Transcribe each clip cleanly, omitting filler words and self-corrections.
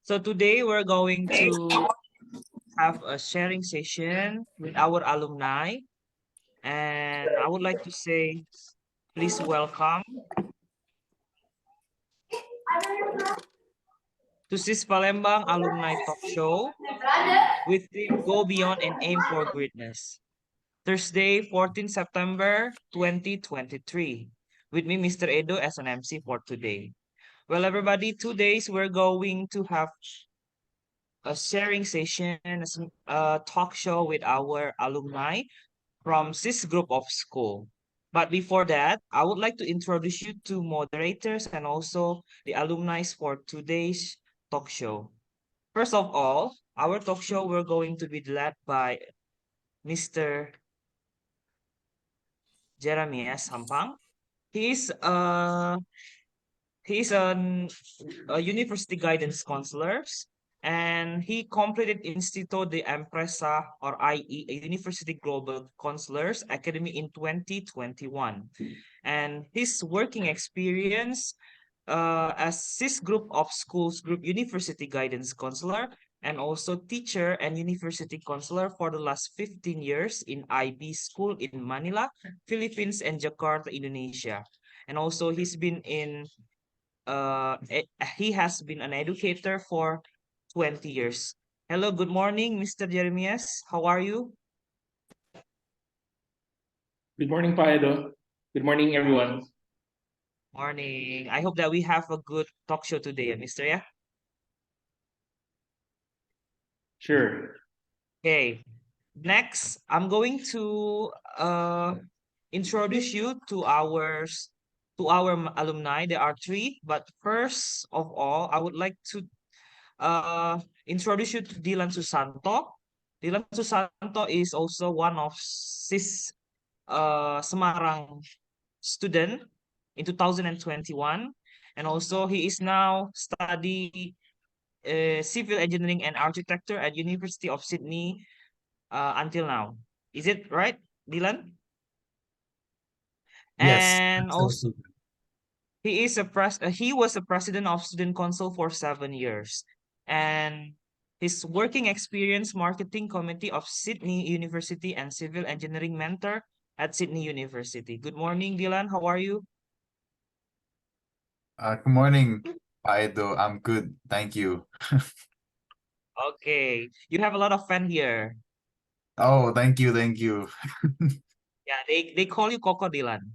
So today we're going to have a sharing session with our alumni, and I would like to say, please welcome to SIS Palembang Alumni Talk Show with theme Go Beyond and Aim for Greatness. Thursday, 14 September 2023. With me, Mr. Edo, as an MC for today. Well, everybody, 2 days we're going to have a sharing session, a talk show with our alumni from this group of school. But before that, I would like to introduce you to moderators and also the alumni for today's talk show. First of all, our talk show we're going to be led by Mr. Jeremias Sampang. He's uh he's a university guidance counselor, and he completed Instituto de Empresa or IE, a University Global Counselors Academy in 2021. And his working experience as this group of schools group university guidance counselor and also teacher and university counselor for the last 15 years in IB school in Manila, Philippines, and Jakarta, Indonesia. And also he has been an educator for 20 years. Hello, good morning, Mr. Jeremias. How are you? Good morning, Paedo. Good morning, everyone. Morning. I hope that we have a good talk show today, Mr. Yeah. Sure. Okay. Next, I'm going to introduce you to our alumni. There are three, but first of all, I would like to introduce you to Dylan Susanto. Dylan Susanto is also one of SIS Semarang student in 2021, and also he is now study civil engineering and architecture at University of Sydney until now. Is it right, Dylan? Yes, And also absolutely. he was a president of student council for 7 years, and his working experience marketing committee of Sydney University and civil engineering mentor at Sydney University. Good morning, Dylan. How are you? Good morning, Paido. I'm good. Thank you. Okay, you have a lot of fun here. Oh, thank you. Thank you. Yeah, they call you Coco Dylan.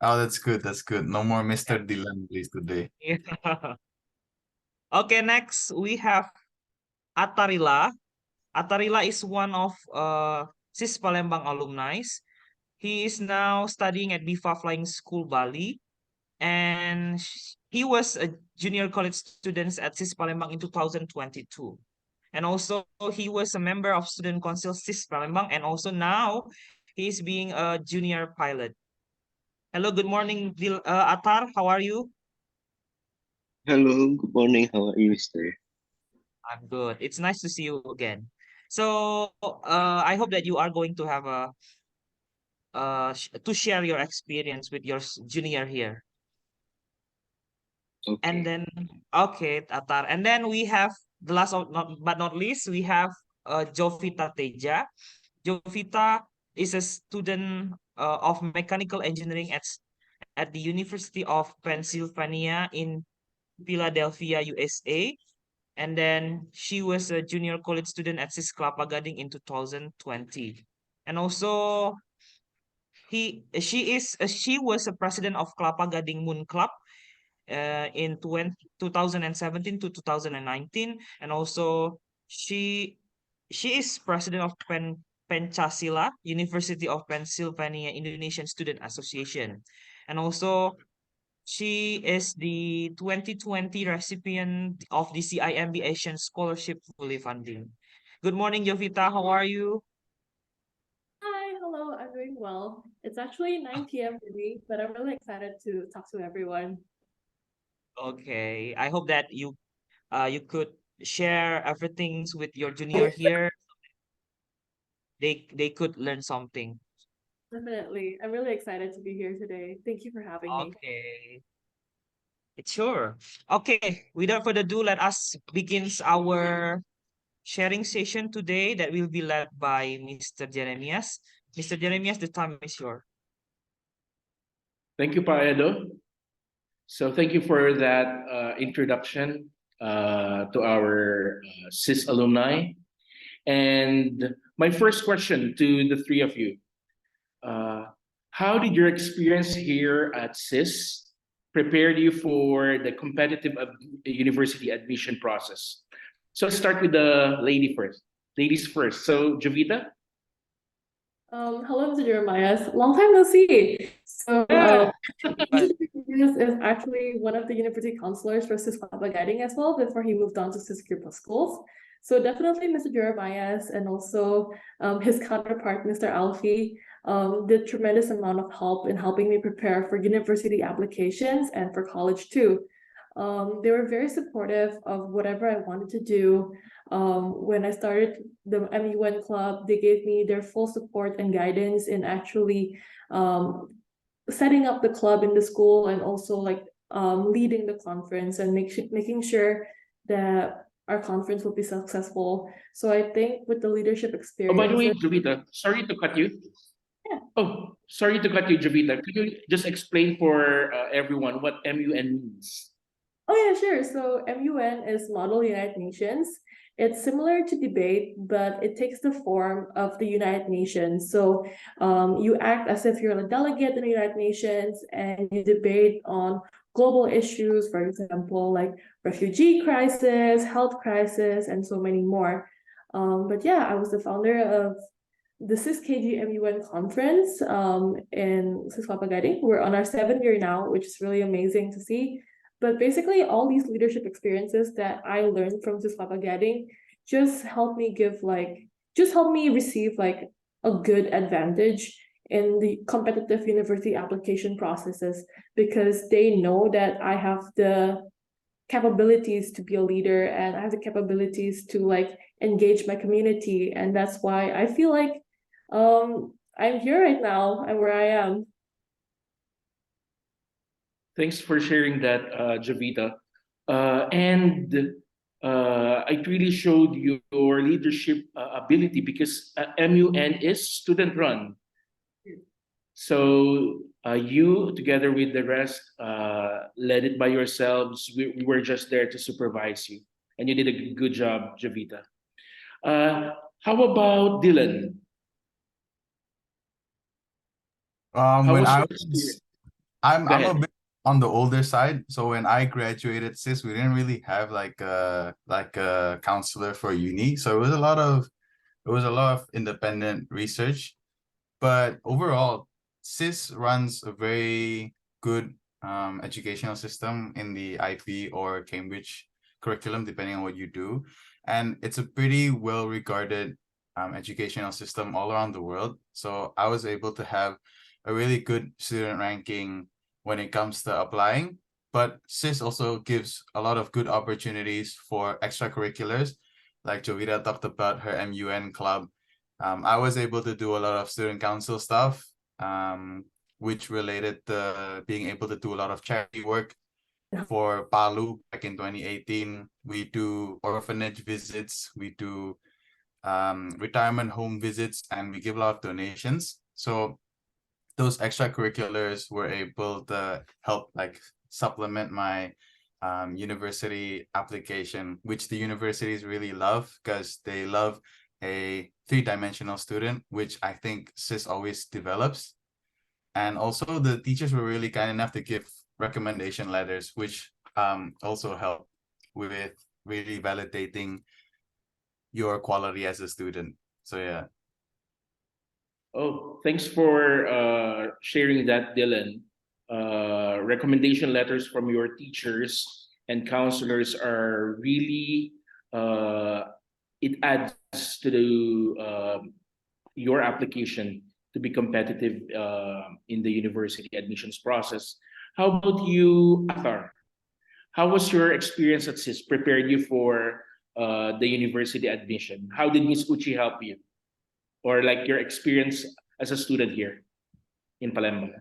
Oh, that's good. That's good. No more Mr. Dylan, please, today. Yeah. Okay, next we have Atarila. Atarila is one of SIS Palembang alumni. He is now studying at BIFA Flying School Bali, and he was a junior college student at SIS Palembang in 2022. And also he was a member of Student Council SIS Palembang, and also now he is being a junior pilot. Hello, good morning, Atar. How are you? Hello, good morning. How are you, mister? I'm good. It's nice to see you again. So, I hope that you are going to have to share your experience with your junior here. And Okay. then, okay, Atar. And then we have the last of not but not least, we have Jovita Teja. Jovita is a student of mechanical engineering at the University of Pennsylvania in Philadelphia, USA. And then she was a junior college student at SIS Kelapa Gading in 2020. And also she was a president of Kelapa Gading Moon Club in 2017 to 2019, and also she she is president of Pencasila University of Pennsylvania Indonesian Student Association, and also she is the 2020 recipient of the CIMB Asian Scholarship Fully Funding. Good morning, Jovita. How are you? Hi, hello, I'm doing well. It's actually 9 p.m. for me, but I'm really excited to talk to everyone. Okay, I hope that you could share everything with your junior here. They could learn something. Definitely. I'm really excited to be here today. Thank you for having me. Okay. Sure. Okay, without further ado, let us begins our sharing session today that will be led by Mr. Jeremias. Mr. Jeremias, the time is yours. Thank you, Paedo. So thank you for that introduction to our SIS alumni. And my first question to the three of you, uh, how did your experience here at SIS prepared you for the competitive university admission process? So let's start with the ladies first. So Jovita? Hello, Mr. Jeremiah. Long time no see. So, Yeah. Mr. Jeremiah is actually one of the university counselors for SIS Palembang as well before he moved on to SIS Group of Schools. So definitely Mr. Jeremiah and also his counterpart, Mr. Alfie, did tremendous amount of help in helping me prepare for university applications and for college too. They were very supportive of whatever I wanted to do. When I started the MUN club, they gave me their full support and guidance in actually setting up the club in the school and also like leading the conference and making sure that our conference will be successful. So I think with the leadership Oh, by the way, experience, Jovita, sorry to cut you. Yeah. Oh, sorry to cut you, Jovita. Could you just explain for everyone what MUN means? oh yeah, sure. So MUN is Model United Nations. It's similar to debate, but it takes the form of the United Nations. So you act as if you're a delegate in the United Nations and you debate on global issues, for example, like refugee crisis, health crisis, and so many more. But yeah, I was the founder of the SIS-KG MUN conference in SIS Papagadi. We're on our 7th year now, which is really amazing to see. But basically, all these leadership experiences that I learned from SIS Papagadi just helped me receive like a good advantage in the competitive university application processes because they know that I have the capabilities to be a leader and I have the capabilities to like engage my community. And that's why I feel like I'm here right now and where I am. Thanks for sharing that, Jovita. It really showed your leadership ability because MUN is student run. So you, together with the rest, led it by yourselves. We were just there to supervise you, and you did a good job, Jovita. How about Dylan? How When was I your was, experience? I'm Go I'm a ahead. bit on the older side, so when I graduated SIS, we didn't really have like a counselor for uni, so it was a lot of independent research. But overall, SIS runs a very good educational system in the IB or Cambridge curriculum, depending on what you do. And it's a pretty well-regarded educational system all around the world. So I was able to have a really good student ranking when it comes to applying. But SIS also gives a lot of good opportunities for extracurriculars. Like Jovita talked about her MUN club. I was able to do a lot of student council stuff, which related to being able to do a lot of charity work. For Palu back in 2018, we do orphanage visits, we do retirement home visits, and we give a lot of donations. So those extracurriculars were able to help like supplement my university application, which the universities really love because they love a three-dimensional student, which I think SIS always develops. And also the teachers were really kind enough to give recommendation letters, which also help with really validating your quality as a student. So yeah. Oh, thanks for sharing that, Dylan. Recommendation letters from your teachers and counselors are really it adds to your application to be competitive in the university admissions process. How about you, Athar? How was your experience at SIS prepared you for the university admission? How did Miss Uchi help you? Or like your experience as a student here in Palembang?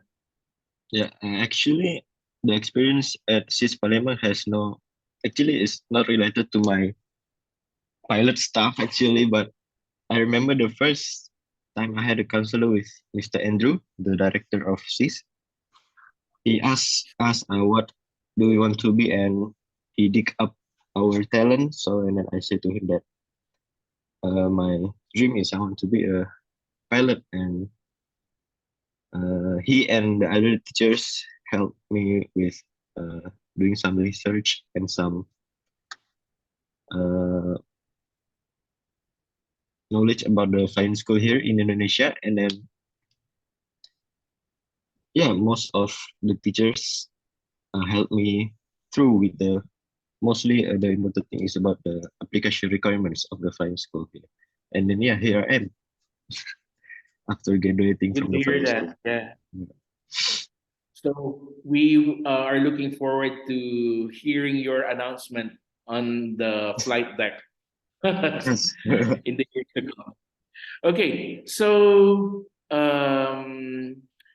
Yeah, actually, the experience at SIS Palembang has no, actually, it's not related to my pilot stuff actually, but I remember the first time I had a counselor with Mr. Andrew, the director of SIS. He asked us what do we want to be, and he dig up our talent. So and then I said to him that my dream is I want to be a pilot, and he and the other teachers helped me with doing some research and some uh, knowledge about the flying school here in Indonesia. And then, yeah, most of the teachers helped me through with the mostly the important thing is about the application requirements of the flying school here. And then, yeah, here I am after graduating Good from to the hear flying school. that. Yeah. So we are looking forward to hearing your announcement on the flight deck Yes. in the years to come. Okay, so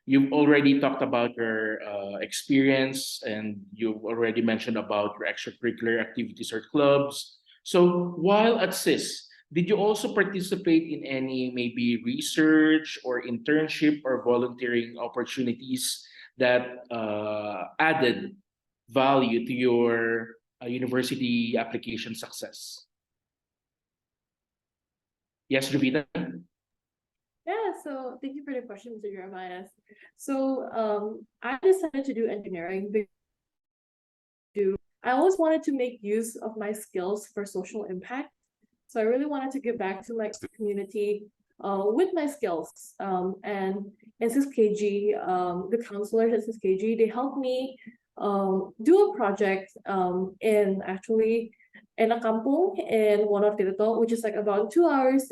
you've already talked about your experience, and you've already mentioned about your extracurricular activities or clubs. So while at SIS, did you also participate in any maybe research or internship or volunteering opportunities that added value to your university application success? Yes, Jovita? Yeah, so thank you for the question, Mr. Jeremiah. So I decided to do engineering because I always wanted to make use of my skills for social impact. So I really wanted to give back to my community with my skills. And in SIS-KG, the counselors at SIS-KG, they helped me do a project in actually in a kampung in one of Tirto, which is like about 2 hours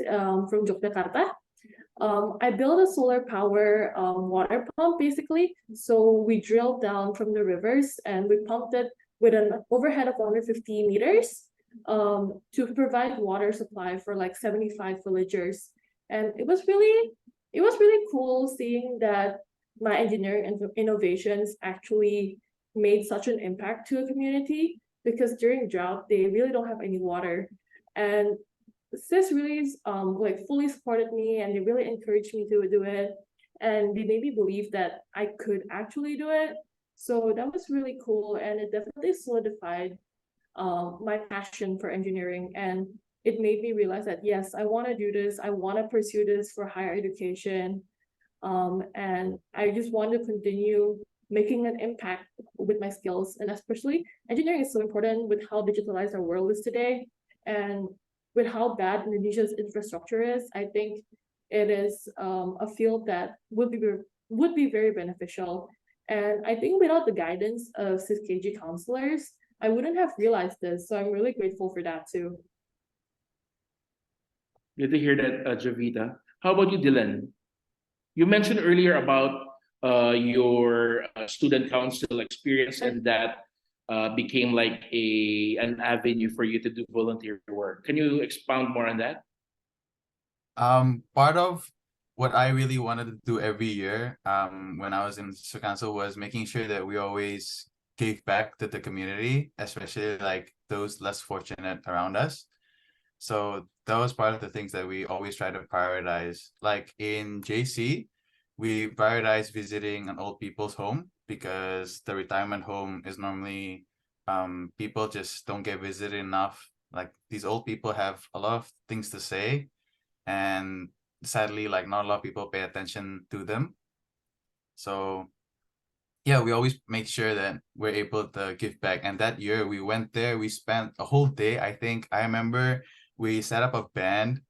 from Yogyakarta. I built a solar power water pump basically. So we drilled down from the rivers and we pumped it with an overhead of 150 meters to provide water supply for like 75 villagers. And it was really cool seeing that my engineering and innovations actually made such an impact to a community, because during drought, they really don't have any water. And SIS really like fully supported me, and they really encouraged me to do it, and they made me believe that I could actually do it. So that was really cool, and it definitely solidified my passion for engineering, and it made me realize that yes, I want to do this. I want to pursue this for higher education, and I just want to continue making an impact with my skills. And especially engineering is so important with how digitalized our world is today, and with how bad Indonesia's infrastructure is. I think it is a field that would be very beneficial. And I think without the guidance of SIS-KG counselors, I wouldn't have realized this. So I'm really grateful for that too. Good to hear that, Javita. How about you, Dylan? You mentioned earlier about your student council experience, and that became like an avenue for you to do volunteer work. Can you expound more on that? Part of what I really wanted to do every year, when I was in the council, was making sure that we always gave back to the community, especially like those less fortunate around us. So that was part of the things that we always try to prioritize. Like in JC, we prioritize visiting an old people's home, because the retirement home is normally people just don't get visited enough. Like these old people have a lot of things to say, and sadly, like not a lot of people pay attention to them. So yeah, we always make sure that we're able to give back. And that year we went there, we spent a whole day. I remember we set up a band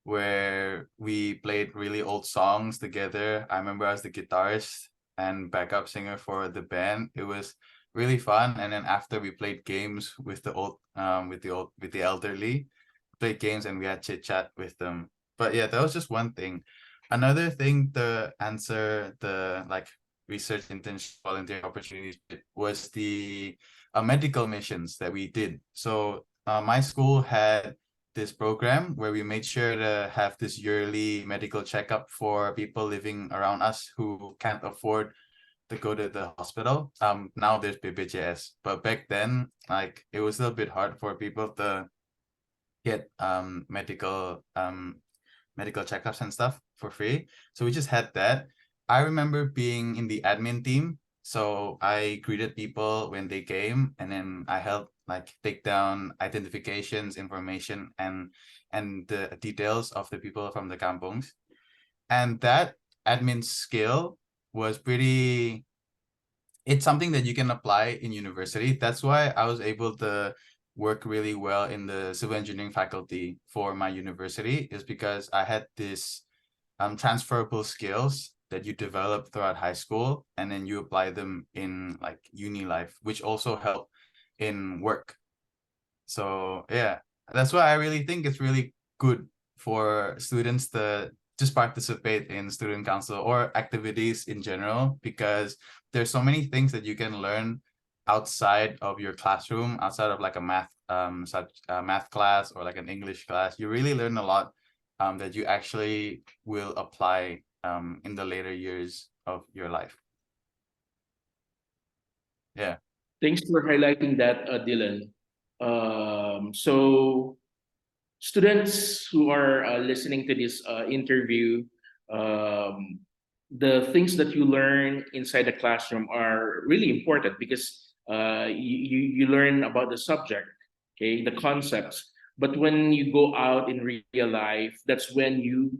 where we played really old songs together. I remember I was the guitarist and backup singer for the band. It was really fun. And then after, we played games with the elderly, played games, and we had chit chat with them. But yeah, that was just one thing. Another thing to answer the like research internship volunteer opportunities was the medical missions that we did. So my school had this program where we made sure to have this yearly medical checkup for people living around us who can't afford to go to the hospital. Now there's BPJS, but back then, like, it was a little bit hard for people to get medical checkups and stuff for free. So we just had that. I remember being in the admin team. So I greeted people when they came, and then I helped like take down identifications, information, and the details of the people from the kampungs. And that admin skill was pretty, it's something that you can apply in university. That's why I was able to work really well in the civil engineering faculty for my university, is because I had this transferable skills that you develop throughout high school, and then you apply them in like uni life, which also help in work. So yeah, that's why I really think it's really good for students to just participate in student council or activities in general, because there's so many things that you can learn outside of your classroom, outside of like a math class or like an English class. You really learn a lot that you actually will apply in the later years of your life. Yeah. Thanks for highlighting that, Dylan. So students who are listening to this interview, um, the things that you learn inside the classroom are really important because you learn about the subject, okay, the concepts. But when you go out in real life, that's when you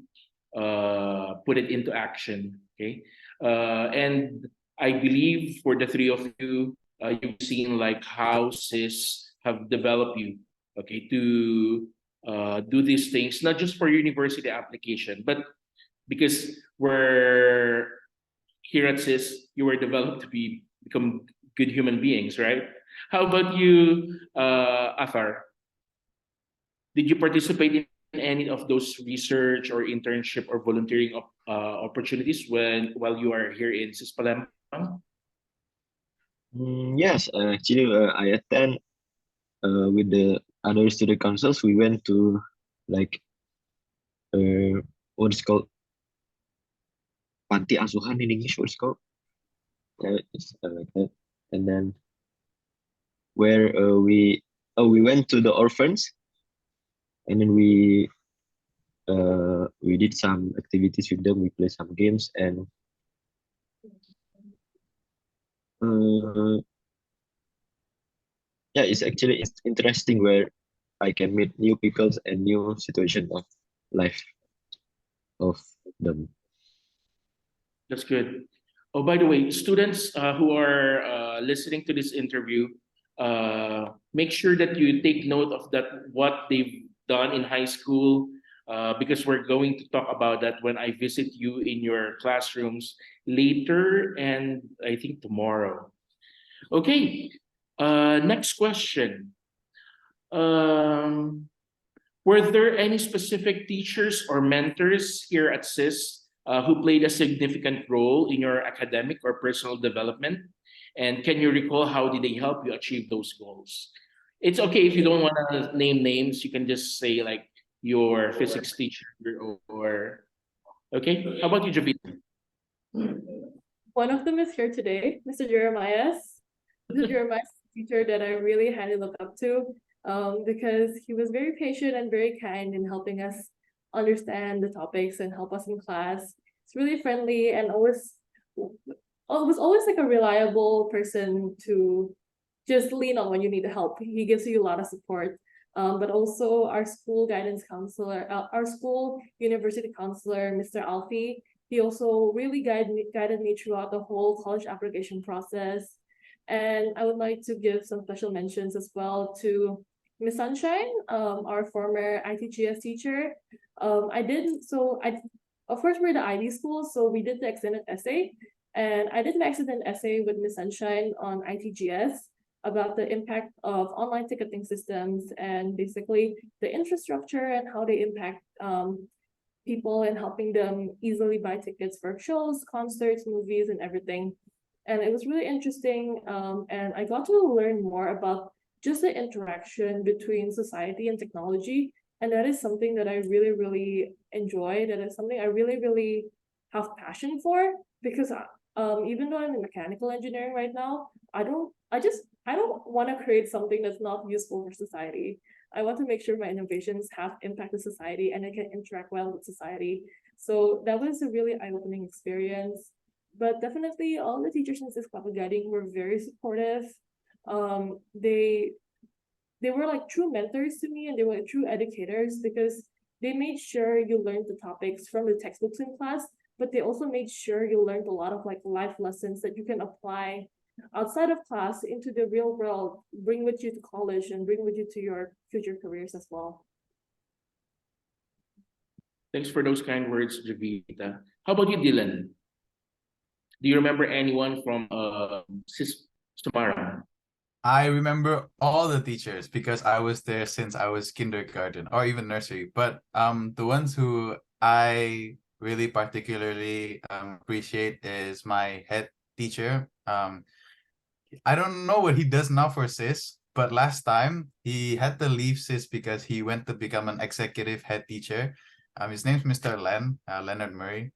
put it into action, okay? And I believe for the three of you, you've seen like how SIS have developed you, okay, to do these things, not just for university application, but because we're here at SIS, you were developed to become good human beings, right? How about you, Afar? Did you participate in any of those research or internship or volunteering opportunities while you are here in SIS Palembang? Yes, actually, I attend with the other student councils. We went to like what is called panti asuhan in English. What is called? It's like that. And then where we went to the orphans, and then we did some activities with them. We played some games, and yeah, it's interesting where I can meet new people and new situation of life of them. That's good. Oh, by the way, students who are listening to this interview, make sure that you take note of that what they've done in high school, because we're going to talk about that when I visit you in your classrooms later and I think tomorrow. Okay. Next question. Um, were there any specific teachers or mentors here at SIS who played a significant role in your academic or personal development? And can you recall how did they help you achieve those goals? It's okay if you don't want to name names. You can just say like your physics teacher or okay. How about you, Javita? One of them is here today, Mr. Jeremiah. Mr. Jeremiah is a teacher that I really highly look up to, because he was very patient and very kind in helping us understand the topics and help us in class. It's really friendly and was always like a reliable person to just lean on when you need help. He gives you a lot of support. But also our school guidance counselor, our school university counselor, Mr. Alfie, he also really guided me throughout the whole college application process. And I would like to give some special mentions as well to Miss Sunshine, our former ITGS teacher. Of course, we're the ID school, so we did the extended essay. And I did an extended essay with Miss Sunshine on ITGS about the impact of online ticketing systems and basically the infrastructure and how they impact people and helping them easily buy tickets for shows, concerts, movies, and everything. And it was really interesting. And I got to learn more about just the interaction between society and technology. And that is something that I really, really enjoy. That is something I really, really have passion for, because Even though I'm in mechanical engineering right now, I don't want to create something that's not useful for society. I want to make sure my innovations have impact to society and I can interact well with society. So that was a really eye-opening experience. But definitely all the teachers in SIS Guiding were very supportive. They were like true mentors to me and they were true educators because they made sure you learned the topics from the textbooks in class, but they also made sure you learned a lot of like life lessons that you can apply outside of class into the real world, bring with you to college and bring with you to your future careers as well. Thanks for those kind words, Javita. How about you, Dylan? Do you remember anyone from Sis Sumara? I remember all the teachers because I was there since I was kindergarten or even nursery. But the ones who I really particularly appreciate is my head teacher. I don't know what he does now for SIS, but last time he had to leave SIS because he went to become an executive head teacher. His name's Mr. Leonard Murray.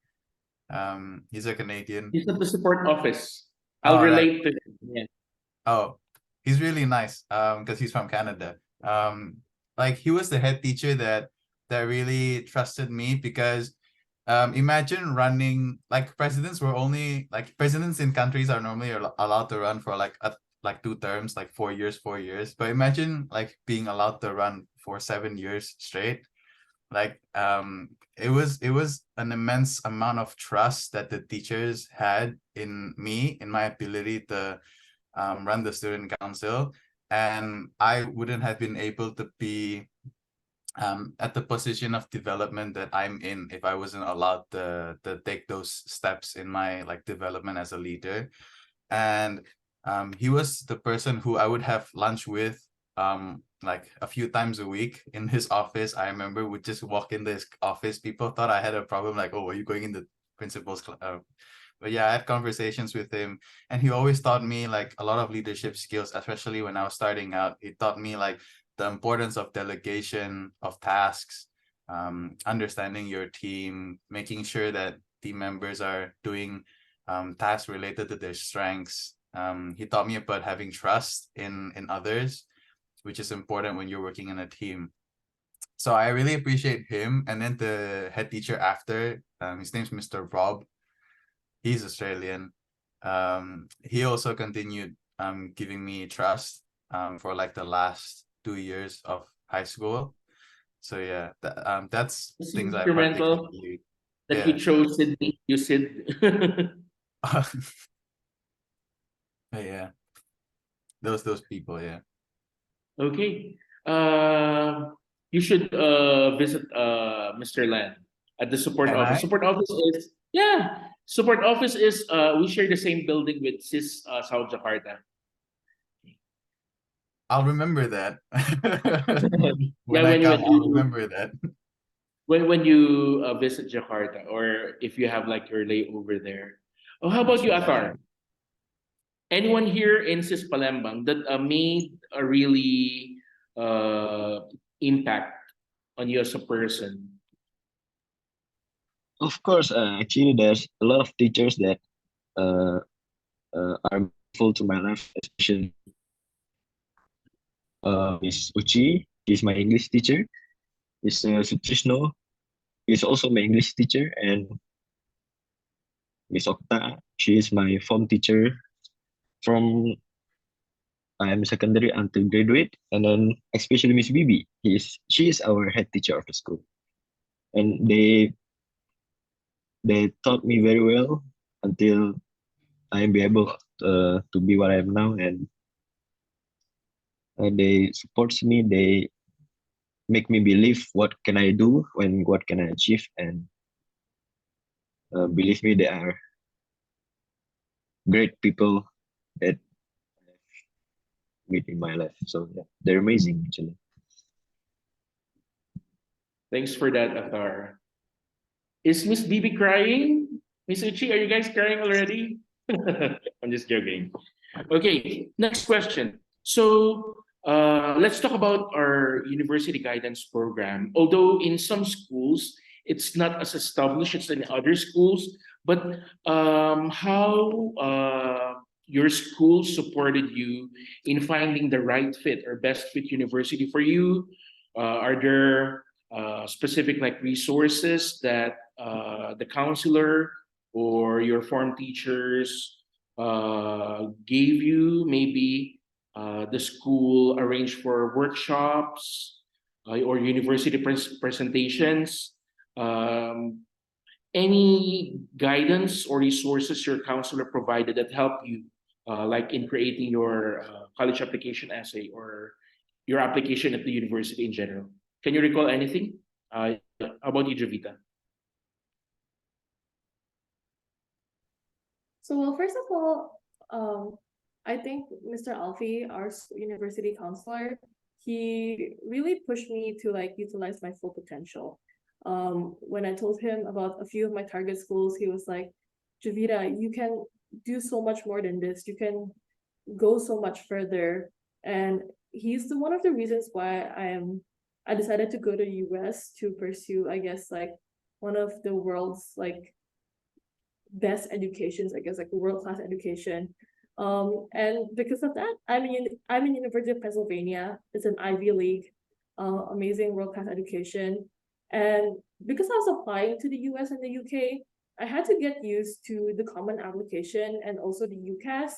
He's a Canadian. He's at the support office. I'll Oh, right. relate to him. Yeah. Oh, he's really nice. Because he's from Canada. Like he was the head teacher that really trusted me because imagine running like presidents in countries are normally allowed to run for like 2 terms, like 4 years. But imagine like being allowed to run for 7 years straight. Like it was an immense amount of trust that the teachers had in me, in my ability to run the student council, and I wouldn't have been able to be at the position of development that I'm in if I wasn't allowed to take those steps in my like development as a leader. And he was the person who I would have lunch with like a few times a week in his office. I remember would just walk in this office. People thought I had a problem, like, oh, are you going in the principal's but yeah, I had conversations with him, and he always taught me like a lot of leadership skills, especially when I was starting out. He taught me like the importance of delegation of tasks, understanding your team, making sure that team members are doing tasks related to their strengths. He taught me about having trust in others, which is important when you're working in a team. So I really appreciate him. And then the head teacher after, his name's Mr. Rob. He's Australian. He also continued giving me trust for like the last 2 years of high school. So yeah, that's It's things I instrumental particularly that you chose Sydney. You Sid. yeah, those people, yeah. Okay. You should visit Mr. Lan at the support Can office. I? Support office is we share the same building with SIS South Jakarta. I'll remember that. When Yeah, I come, I'll you remember that. when you visit Jakarta or if you have like your layover there. Oh, how about you, Athar? Anyone here in SIS Palembang that made a really impact on you as a person? Of course, actually, there's a lot of teachers that are full to my life, especially Miss Uchi. She's my English teacher. Miss Sutrishno is also my English teacher, and Miss Okta. She is my form teacher from I am secondary until graduate, and then especially Miss Bibi. She is our head teacher of the school, and they taught me very well until I am be able to be what I am now, and they supports me. They make me believe what can I do and what can I achieve, and believe me, they are great people that meet in my life. So yeah, they're amazing actually. Thanks for that, Athar. Is Miss Bibi crying? Miss Uchi, are you guys crying already? I'm just joking. Okay, next question. So let's talk about our university guidance program. Although in some schools it's not as established as in other schools, but how your school supported you in finding the right fit or best fit university for you? Are there specific like resources that the counselor or your form teachers gave you? Maybe the school arranged for workshops or university presentations. Um, any guidance or resources your counselor provided that helped you, like in creating your college application essay or your application at the university in general? Can you recall anything? How about you, Javita? So, well, first of all, I think Mr. Alfie, our university counselor, he really pushed me to like utilize my full potential. When I told him about a few of my target schools, he was like, Javita, you can do so much more than this. You can go so much further. And he's one of the reasons why I decided to go to US to pursue, I guess, like one of the world's like best educations, I guess, like world-class education. And because of that, I'm in University of Pennsylvania. It's an Ivy League, amazing world-class education. And because I was applying to the US and the UK, I had to get used to the common application and also the UCAS.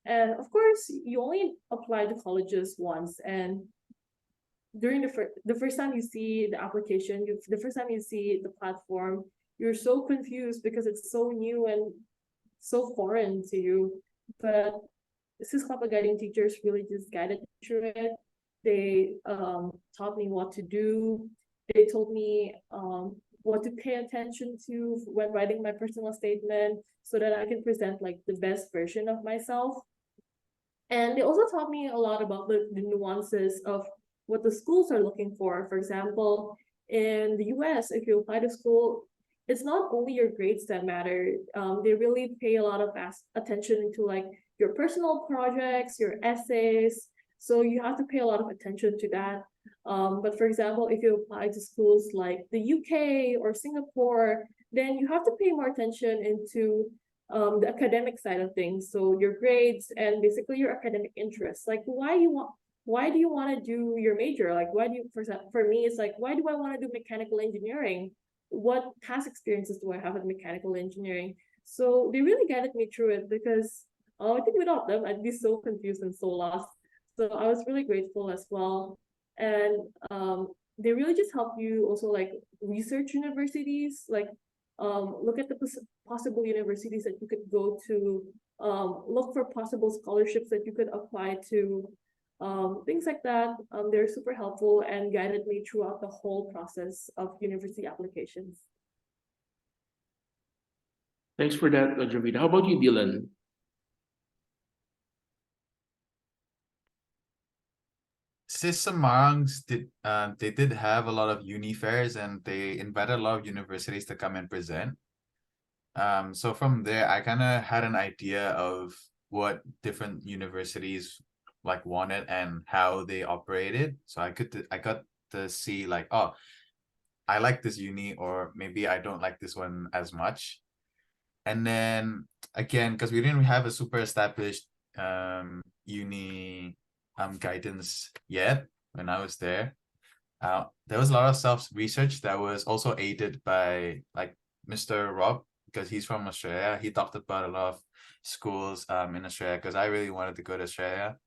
And of course, you only apply to colleges once. And during the first time you see the application, the first time you see the platform, you're so confused because it's so new and so foreign to you. But SIS guiding teachers really just guided me through it. They taught me what to do. They told me what to pay attention to when writing my personal statement so that I can present like the best version of myself. And they also taught me a lot about the nuances of what the schools are looking for. For example, in the US, if you apply to school, it's not only your grades that matter. They really pay a lot of attention to like your personal projects, your essays. So you have to pay a lot of attention to that. But for example, if you apply to schools like the UK or Singapore, then you have to pay more attention into the academic side of things. So your grades and basically your academic interests. Like why do you want to do your major? Like why do you for me it's like why do I want to do mechanical engineering? What past experiences do I have in mechanical engineering? So they really guided me through it because I think without them I'd be so confused and so lost. So I was really grateful as well. And they really just help you also like research universities, like look at the possible universities that you could go to, look for possible scholarships that you could apply to, things like that. They're super helpful and guided me throughout the whole process of university applications. Thanks for that, Javita. How about you, Dylan? SIS Semarangs did they did have a lot of uni fairs and they invited a lot of universities to come and present. So from there, I kind of had an idea of what different universities like wanted and how they operated. So I got to see like, oh, I like this uni, or maybe I don't like this one as much. And then again, because we didn't have a super established uni guidance yet when I was there. There was a lot of self-research that was also aided by like Mr. Rob, because he's from Australia. He talked about a lot of schools in Australia because I really wanted to go to Australia.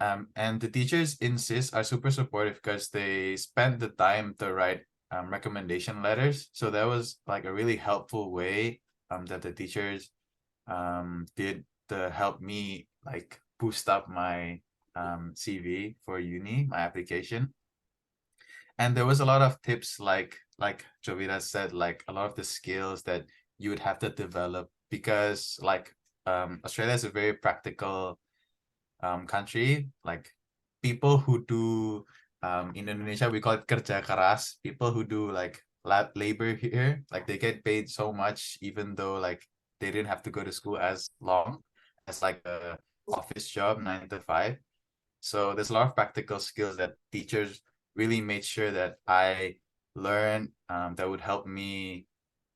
And the teachers in SIS are super supportive because they spent the time to write recommendation letters. So that was like a really helpful way that the teachers did to help me like boost up my CV for uni, my application. And there was a lot of tips like Jovita said, like a lot of the skills that you would have to develop because like Australia is a very practical country. Like people who do in Indonesia we call it kerja keras, people who do like labor here, like they get paid so much even though like they didn't have to go to school as long as like a office job 9 to 5. So there's a lot of practical skills that teachers really made sure that I learned that would help me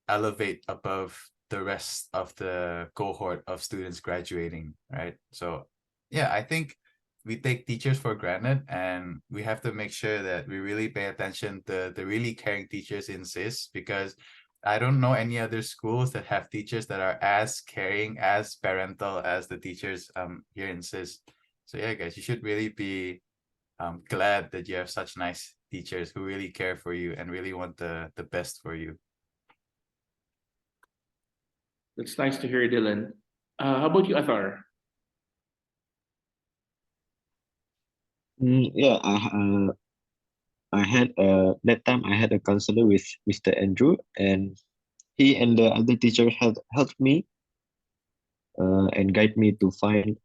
elevate above the rest of the cohort of students graduating, right? So yeah, I think we take teachers for granted, and we have to make sure that we really pay attention to the really caring teachers in SIS, because I don't know any other schools that have teachers that are as caring, as parental as the teachers here in SIS. So yeah, guys, you should really be glad that you have such nice teachers who really care for you and really want the best for you. That's nice to hear, Dylan. How about you, Athar? Yeah, I had that time I had a counselor with Mr. Andrew, and he and the other teacher had helped me and guide me to find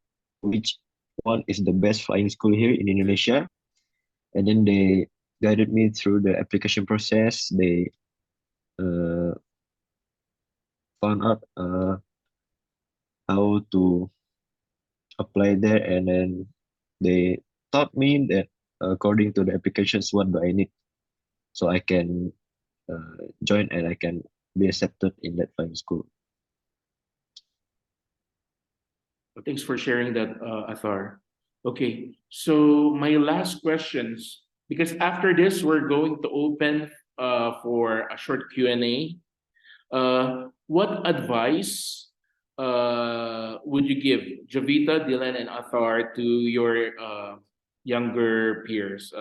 which one is the best flying school here in Indonesia. And then they guided me through the application process. They uh, found out how to apply there, and then they taught me that according to the applications, what do I need so I can join and I can be accepted in that flying school. Well, thanks for sharing that, Athar. Okay, so my last questions, because after this we're going to open for a short Q&A. What advice would you give, Javita, Dylan, and Athar, to your younger peers,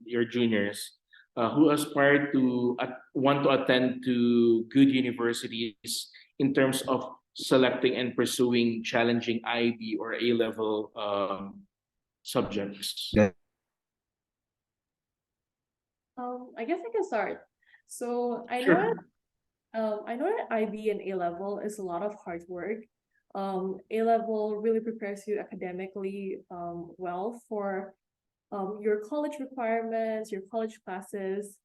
your juniors, who aspire to want to attend to good universities in terms of selecting and pursuing challenging IB or A-level subjects? Yeah. I guess I can start. So Sure. I know that IB and A level is a lot of hard work. A level really prepares you academically well for your college requirements, your college classes.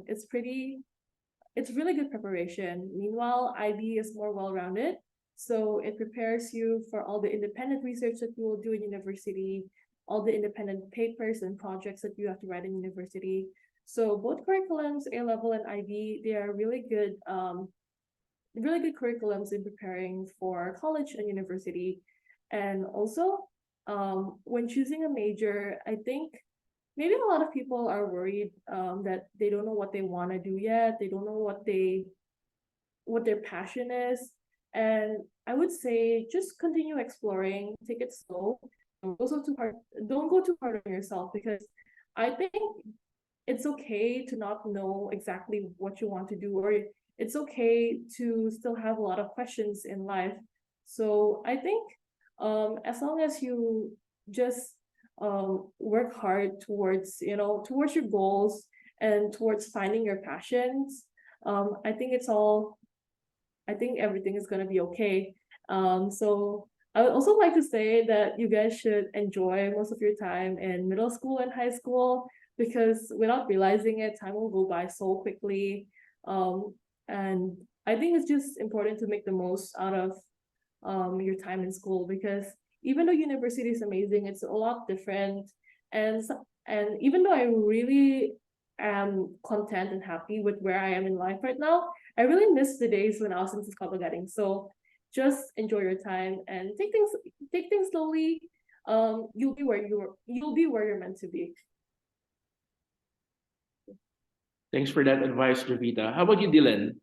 It's really good preparation. Meanwhile, IB is more well-rounded, so it prepares you for all the independent research that you will do in university, all the independent papers and projects that you have to write in university. So both curriculums, A level and IB, they are really good curriculums in preparing for college and university. And also, when choosing a major, I think maybe a lot of people are worried that they don't know what they want to do yet. They don't know what their passion is. And I would say just continue exploring, take it slow. Don't go too hard on yourself, because I think it's okay to not know exactly what you want to do, or it's okay to still have a lot of questions in life. So I think as long as you just work hard towards towards your goals and towards finding your passions, I think everything is going to be okay. So I would also like to say that you guys should enjoy most of your time in middle school and high school, because without realizing it, time will go by so quickly. And I think it's just important to make the most out of your time in school, because even though university is amazing, it's a lot different. And even though I really am content and happy with where I am in life right now, I really miss the days when I was in Gading. So just enjoy your time and take things slowly. You'll be where you're meant to be. Thanks for that advice, Javita. How about you, Dylan?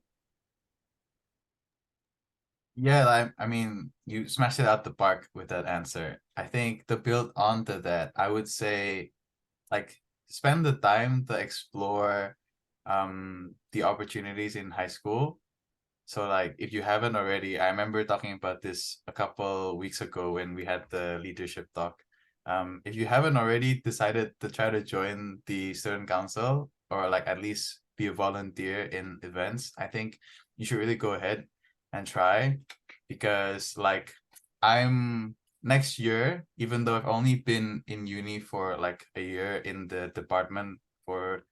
Yeah, I mean, you smashed it out the park with that answer. I think to build onto that, I would say, like, spend the time to explore the opportunities in high school. So like, if you haven't already, I remember talking about this a couple weeks ago when we had the leadership talk. If you haven't already decided to try to join the student council, or like at least be a volunteer in events, I think you should really go ahead and try, because like, I'm next year, even though I've only been in uni for like a year in the department for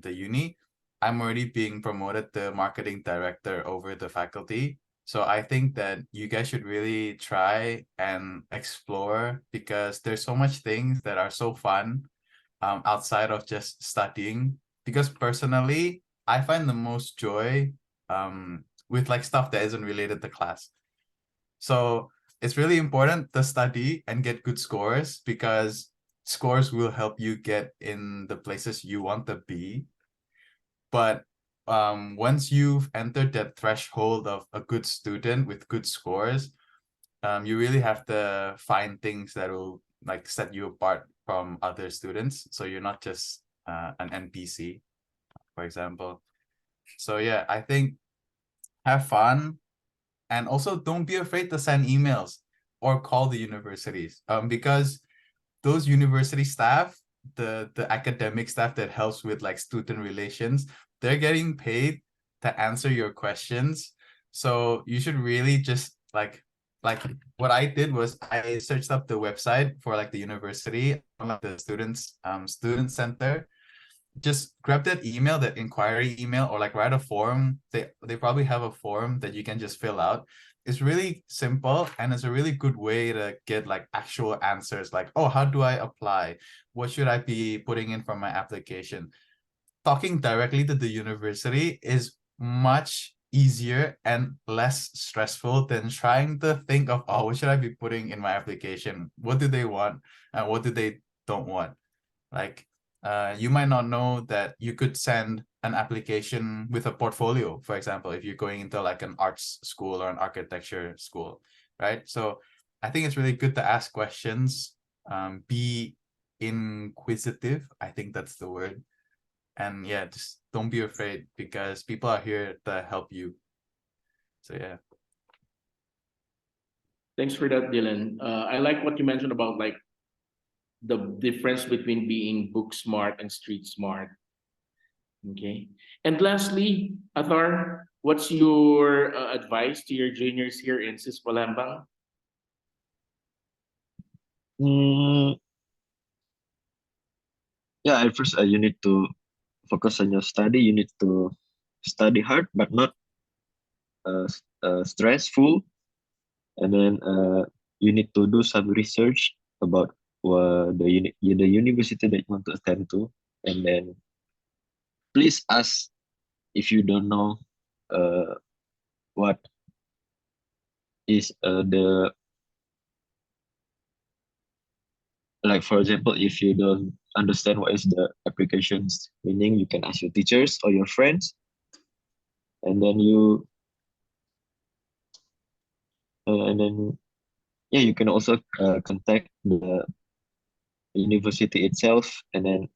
the uni, I'm already being promoted to marketing director over the faculty. So I think that you guys should really try and explore, because there's so much things that are so fun outside of just studying. Because personally, I find the most joy with like stuff that isn't related to class. So it's really important to study and get good scores, because scores will help you get in the places you want to be. But once you've entered that threshold of a good student with good scores, you really have to find things that will like set you apart from other students. So you're not just an NPC, for example. So yeah, I think have fun, and also don't be afraid to send emails or call the universities, because those university staff, the academic staff that helps with like student relations, they're getting paid to answer your questions. So you should really just like what I did was I searched up the website for like the university, the student center. Just grab that email, that inquiry email, or like write a form. They probably have a form that you can just fill out. It's really simple, and it's a really good way to get like actual answers, like, oh, how do I apply? What should I be putting in for my application? Talking directly to the university is much easier and less stressful than trying to think of, oh, what should I be putting in my application? What do they want and what do they don't want? Like, you might not know that you could send an application with a portfolio, for example, if you're going into like an arts school or an architecture school, right? So I think it's really good to ask questions, be inquisitive. I think that's the word. And yeah, just don't be afraid, because people are here to help you. So yeah. Thanks for that, Dylan. I like what you mentioned about like the difference between being book smart and street smart. Okay. And lastly, Athar, what's your advice to your juniors here in SIS Palembang? Mm, yeah, at first you need to focus on your study. You need to study hard, but not stressful. And then you need to do some research about the university that you want to attend to, and then please ask if you don't know uh, what is the like, for example, if you don't understand what is the applications meaning, you can ask your teachers or your friends, and then and then yeah, you can also contact the university itself, and then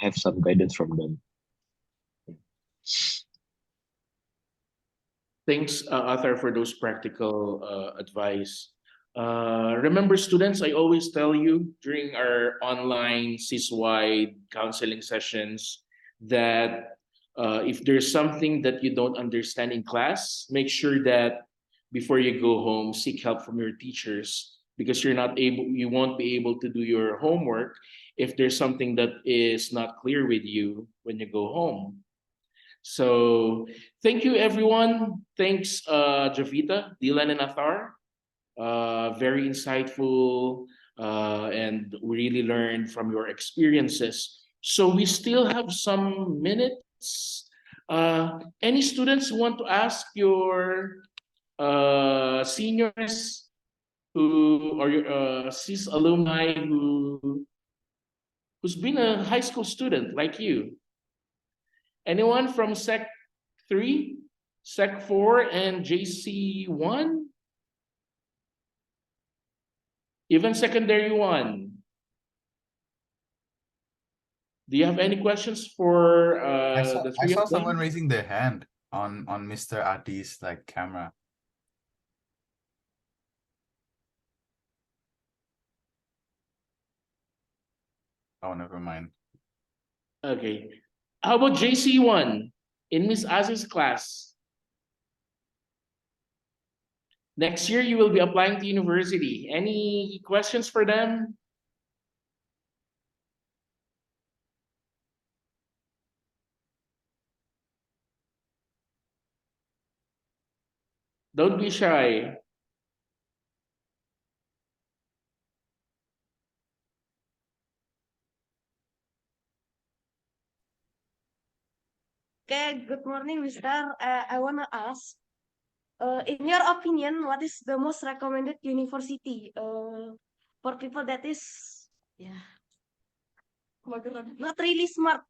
have some guidance from them. Thanks, Arthur, for those practical advice. Remember, students, I always tell you during our online SIS-wide counseling sessions that if there's something that you don't understand in class, make sure that before you go home, seek help from your teachers, because you won't be able to do your homework if there's something that is not clear with you when you go home. So thank you, everyone. Thanks, Javita, Dylan, and Athar. Very insightful, and we really learned from your experiences. So we still have some minutes. Any students who want to ask your seniors who or your SIS alumni who's been a high school student like you? Anyone from Sec 3, Sec 4, and JC 1? Even Secondary 1? Do you have any questions for the I three of saw someone them? raising their hand on Mr. Adi's like camera. Oh, never mind. Okay. How about JC 1 in Miss Az's class? Next year, you will be applying to university. Any questions for them? Don't be shy. Okay, good morning, Mister. I wanna ask, in your opinion, what is the most recommended university for people that is, yeah, not really smart?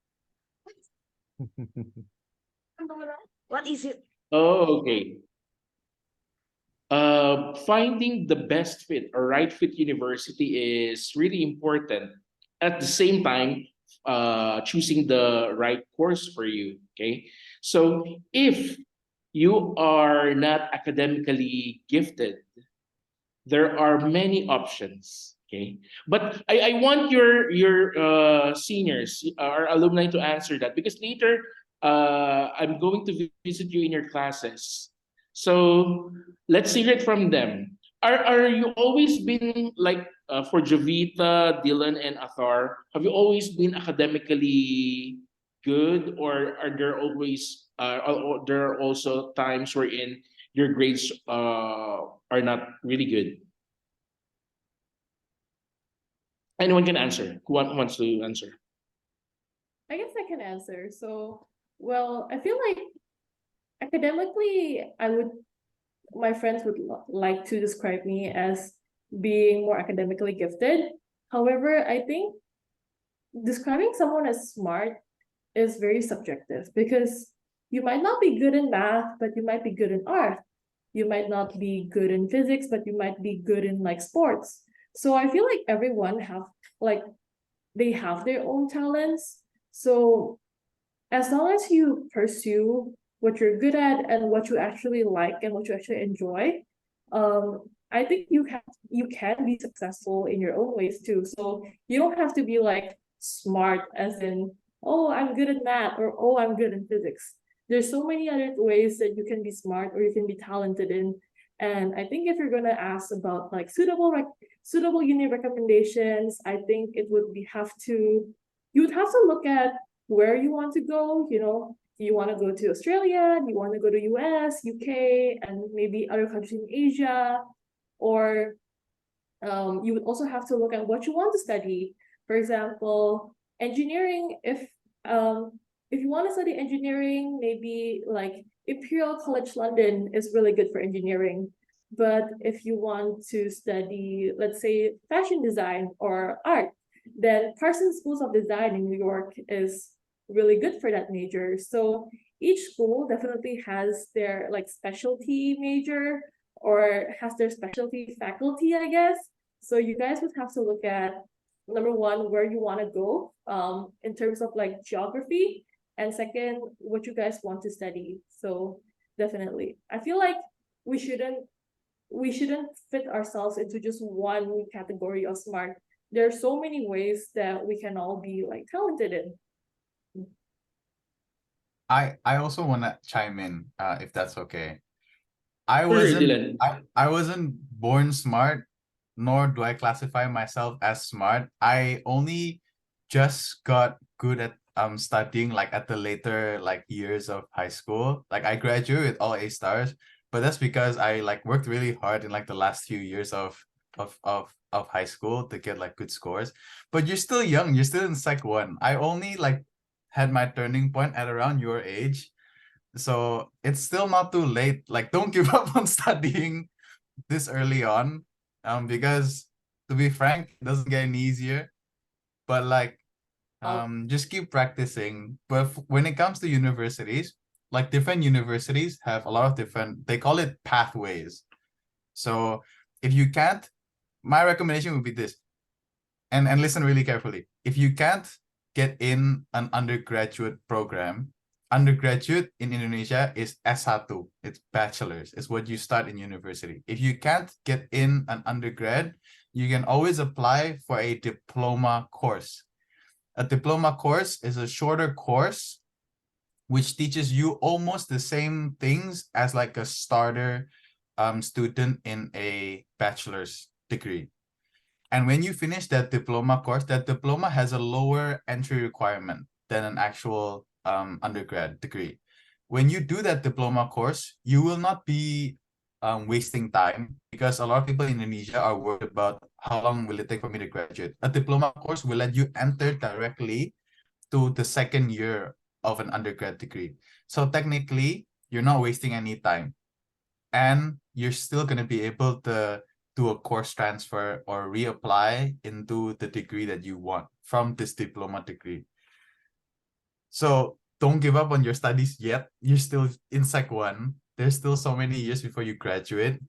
What is it? Oh, okay. Finding the best fit or right fit university is really important. At the same time, choosing the right course for you. Okay, so if you are not academically gifted, there are many options. Okay, but I want your seniors, our alumni, to answer that, because later I'm going to visit you in your classes. So let's hear it from them. Are you always been like, for Jovita, Dylan, and Athar? Have you always been academically good, or are there always there are also times wherein your grades are not really good? Anyone can answer. Who wants to answer? I guess I can answer. So, well, I feel like academically, my friends would like to describe me as being more academically gifted. However, I think describing someone as smart is very subjective because you might not be good in math, but you might be good in art. You might not be good in physics, but you might be good in like sports. So I feel like everyone have like they have their own talents. So as long as you pursue what you're good at and what you actually like and what you actually enjoy, I think you can be successful in your own ways too. So you don't have to be like smart as in, oh, I'm good at math, or oh, I'm good in physics. There's so many other ways that you can be smart or you can be talented in. And I think if you're gonna ask about like suitable uni recommendations, I think it would be have to you would have to look at where you want to go. Do you want to go to Australia? Do you want to go to US, UK, and maybe other countries in Asia? Or you would also have to look at what you want to study. For example, engineering. If you want to study engineering, maybe like Imperial College London is really good for engineering. But if you want to study, let's say, fashion design or art, then Parsons Schools of Design in New York is really good for that major. So each school definitely has their like specialty major or has their specialty faculty, I guess. So you guys would have to look at number one, where you want to go in terms of like geography, and second, what you guys want to study. So definitely, I feel like we shouldn't we shouldn't fit ourselves into just one category of smart. There are so many ways that we can all be like talented in. I also want to chime in, if that's okay. I Sure, wasn't Dylan. I wasn't born smart, nor do I classify myself as smart. I only just got good at studying like at the later like years of high school. Like I graduated with all A stars, but that's because I like worked really hard in like the last few years of high school to get like good scores. But you're still young, you're still in Sec 1. I only like had my turning point at around your age. So it's still not too late. Like, don't give up on studying this early on. Because to be frank, it doesn't get any easier. But like, just keep practicing. But when it comes to universities, like different universities have a lot of different, they call it pathways. So if you can't, my recommendation would be this, and listen really carefully. If you can't get in an undergraduate program, undergraduate in Indonesia is S1, it's bachelor's, it's what you start in university. If you can't get in an undergrad, you can always apply for a diploma course. A diploma course is a shorter course which teaches you almost the same things as like a starter student in a bachelor's degree. And when you finish that diploma course, that diploma has a lower entry requirement than an actual undergrad degree. When you do that diploma course, you will not be wasting time, because a lot of people in Indonesia are worried about how long will it take for me to graduate. A diploma course will let you enter directly to the second year of an undergrad degree. So technically, you're not wasting any time, and you're still going to be able to do a course transfer or reapply into the degree that you want from this diploma degree. So don't give up on your studies yet. You're still in Sec 1. There's still so many years before you graduate.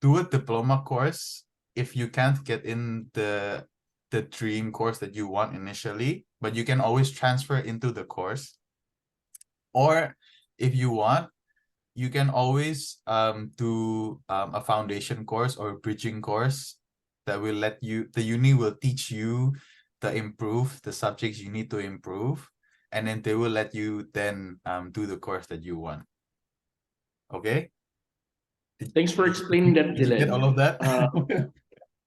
Do a diploma course if you can't get in the dream course that you want initially, but you can always transfer into the course. Or if you want, you can always do a foundation course or a bridging course that will let you, the uni will teach you to improve the subjects you need to improve, and then they will let you then do the course that you want. Okay? Thanks for explaining that, Did you get Dylan. all of that?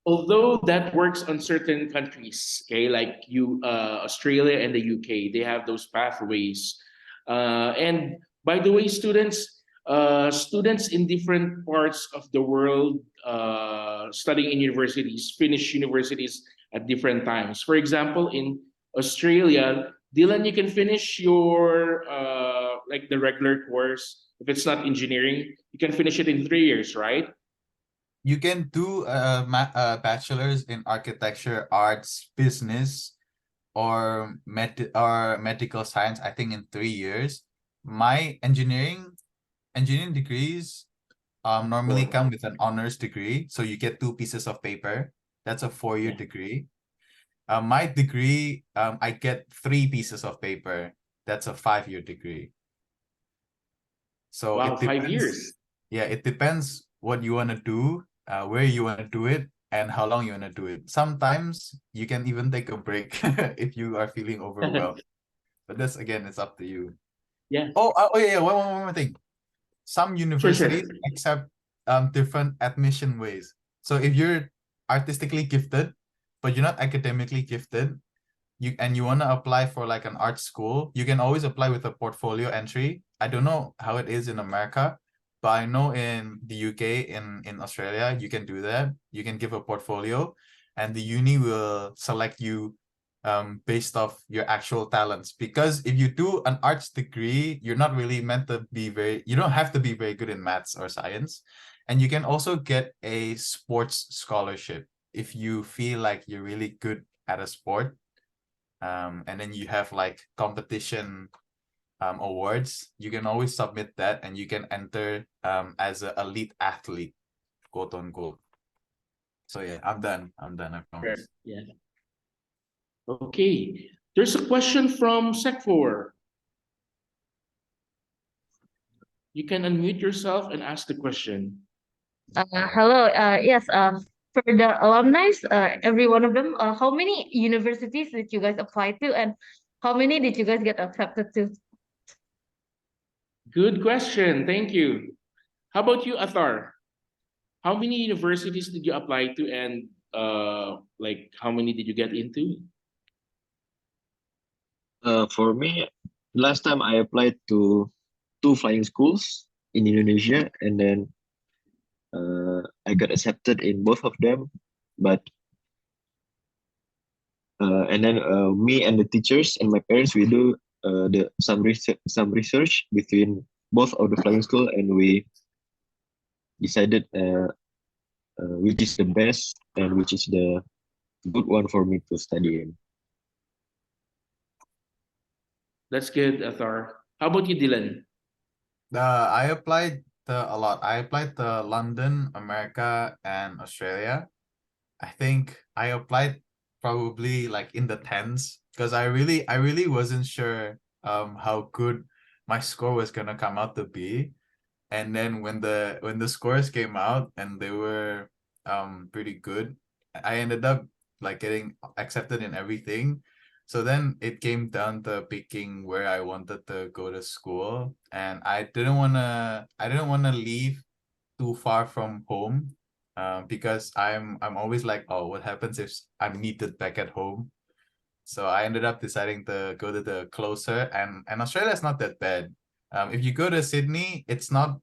Although that works on certain countries, okay, like Australia and the UK, they have those pathways. And by the way, students in different parts of the world studying in universities finish universities at different times. For example, in Australia, Dylan, you can finish your like the regular course. If it's not engineering, you can finish it in 3 years, right? You can do a bachelor's in architecture, arts, business, or medical science, I think in 3 years. My engineering degrees normally come with an honors degree. So you get 2 pieces of paper. That's a 4-year degree. My degree, I get 3 pieces of paper. That's a 5-year degree. So Wow, it depends. 5 years. Yeah, it depends what you want to do, where you want to do it, and how long you want to do it. Sometimes you can even take a break if you are feeling overwhelmed. But that's, again, it's up to you. Yeah. Oh, yeah, one more thing. Some universities accept different admission ways. So if you're artistically gifted, but you're not academically gifted, you want to apply for like an art school, you can always apply with a portfolio entry. I don't know how it is in America, but I know in the UK, in Australia, you can do that. You can give a portfolio, and the uni will select you based off your actual talents. Because if you do an arts degree, you're not really meant to be you don't have to be very good in maths or science. And you can also get a sports scholarship if you feel like you're really good at a sport. And then you have like competition awards. You can always submit that, and you can enter as an elite athlete, quote unquote. So yeah, I'm done, I promise. Yeah. Okay. There's a question from Sec4. You can unmute yourself and ask the question. Hello. Yes. For the alumni, every one of them, how many universities did you guys apply to, and how many did you guys get accepted to? Good question. Thank you. How about you, Athar? How many universities did you apply to, and like how many did you get into? For me, last time I applied to 2 flying schools in Indonesia, and then I got accepted in both of them. But and then me and the teachers and my parents, we do some research between both of the flying school, and we decided which is the best and which is the good one for me to study in. That's good, Athar. How about you, Dylan? I applied to a lot. I applied to London, America, and Australia. I think I applied probably like in the tens, because I really wasn't sure how good my score was gonna come out to be. And then when the scores came out and they were pretty good, I ended up like getting accepted in everything. So then it came down to picking where I wanted to go to school, and I didn't wanna leave too far from home, because I'm always like, oh, what happens if I'm needed back at home? So I ended up deciding to go to the closer, and Australia is not that bad. If you go to Sydney, it's not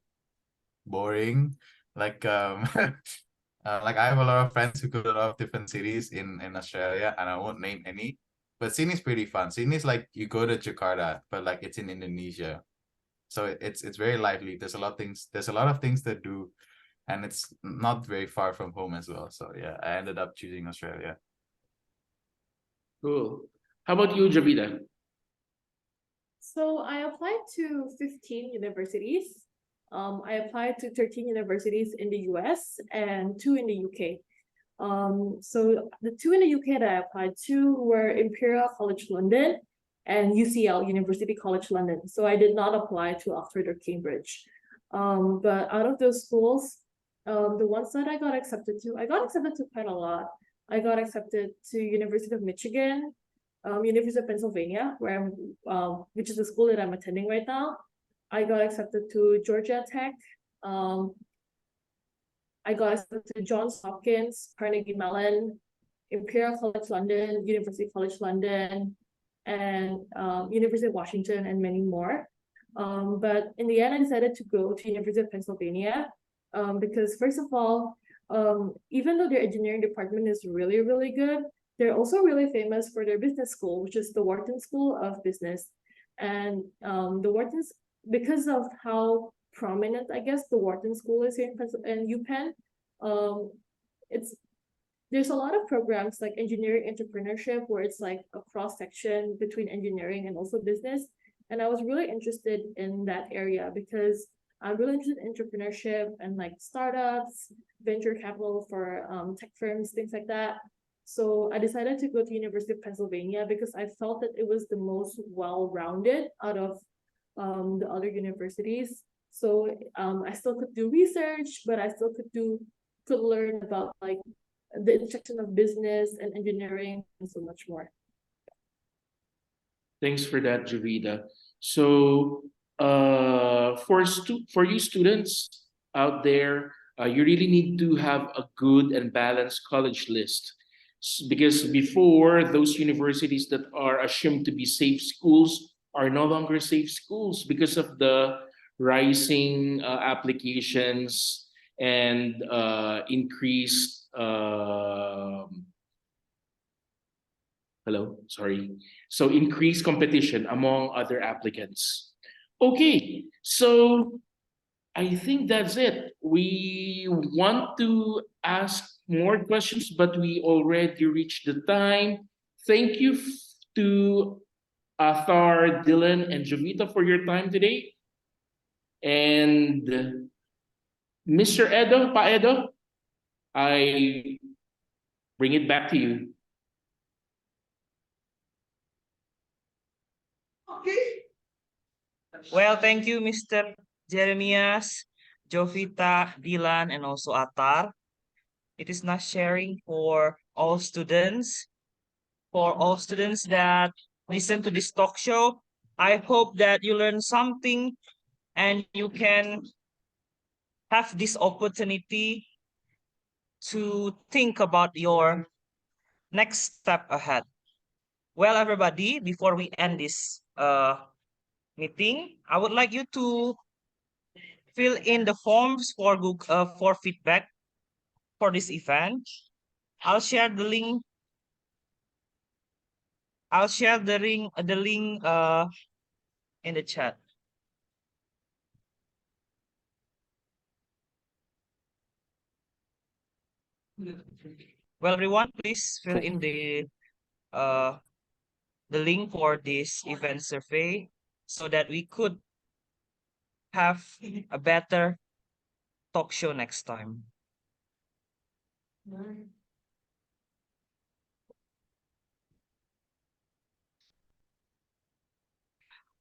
boring. Like like I have a lot of friends who go to a lot of different cities in Australia, and I won't name any. But Sydney's pretty fun. Sydney's like you go to Jakarta, but like it's in Indonesia. So it's very lively. There's a lot of things. There's a lot of things to do, and it's not very far from home as well. So yeah, I ended up choosing Australia. Cool. How about you, Javida? So I applied to 15 universities. I applied to 13 universities in the US and 2 in the UK. So the 2 in the UK that I applied to were Imperial College London and UCL, University College London. So I did not apply to Oxford or Cambridge. But out of those schools, the ones that I got accepted to quite a lot. I got accepted to University of Michigan, University of Pennsylvania, where which is the school that I'm attending right now. I got accepted to Georgia Tech. I got accepted to Johns Hopkins, Carnegie Mellon, Imperial College London, University College London, and University of Washington, and many more. But in the end, I decided to go to University of Pennsylvania because first of all, even though their engineering department is really, really good, they're also really famous for their business school, which is the Wharton School of Business. And the Wharton's, because of how prominent, I guess, the Wharton School is here in UPenn, there's a lot of programs like engineering entrepreneurship, where it's like a cross section between engineering and also business. And I was really interested in that area because I'm really interested in entrepreneurship and like startups, venture capital for tech firms, things like that. So I decided to go to University of Pennsylvania because I felt that it was the most well-rounded out of the other universities. So I still could do research, but I still could learn about like the intersection of business and engineering and so much more. Thanks for that, Javida. So, for you students out there, you really need to have a good and balanced college list. Because before, those universities that are assumed to be safe schools are no longer safe schools because of the rising applications and increased hello, sorry. So increased competition among other applicants. Okay, so I think that's it. We want to ask more questions, but we already reached the time. Thank you to Athar, Dylan, and Javita for your time today. And Mr. Edo, Pa Edo, I bring it back to you. Well, thank you, Mr. Jeremias, Jovita, Dylan, and also Atar. It is not sharing for all students that listen to this talk show. I hope that you learn something and you can have this opportunity to think about your next step ahead. Well, everybody, before we end this meeting, I would like you to fill in the forms for feedback for this event. I'll share the link. I'll share the link in the chat. Well, everyone, please fill in the link for this event survey so that we could have a better talk show next time.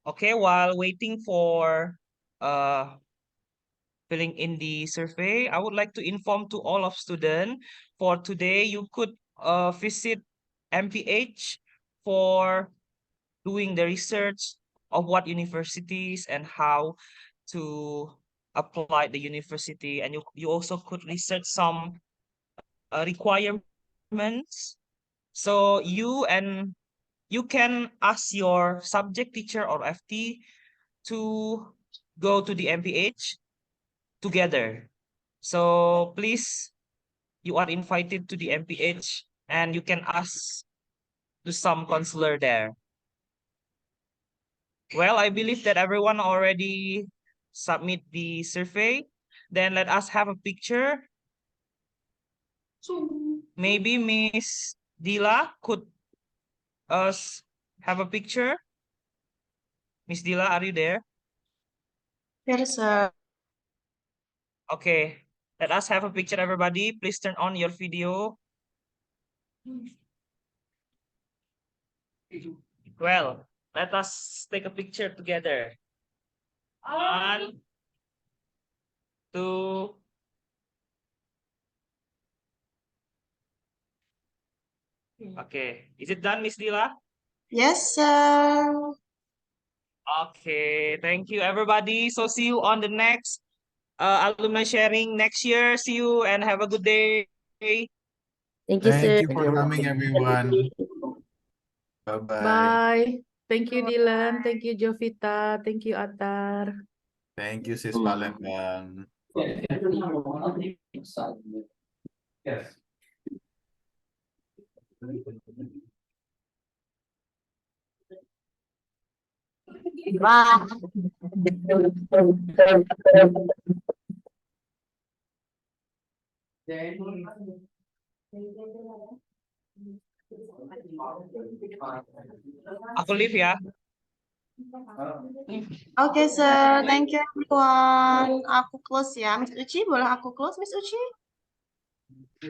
Okay, while waiting for filling in the survey, I would like to inform to all of students for today you could visit MPH for doing the research of what universities and how to apply the university, and you also could research some requirements. So you can ask your subject teacher or FT to go to the MPH together. So please, you are invited to the MPH and you can ask to some counselor there. Well, I believe that everyone already submit the survey. Then let us have a picture. Maybe Miss Dila could us have a picture. Miss Dila, are you there? Yes, sir. Okay, let us have a picture, everybody. Please turn on your video. Well, let us take a picture together. 1, 2. Okay, is it done, Miss Dila? Yes, sir. Okay, thank you, everybody. So see you on the next alumni sharing next year. See you and have a good day. Thank you, Thank sir. you for coming, everyone. Bye-bye. Bye. Thank you, Dylan. Thank you, Jovita. Thank you, Atar. Thank you, Sis Palembang. Yes. Bye. Aku leave ya. Okay, sir. Thank you, everyone. Aku close ya. Miss Uci, boleh aku close, Miss Uci?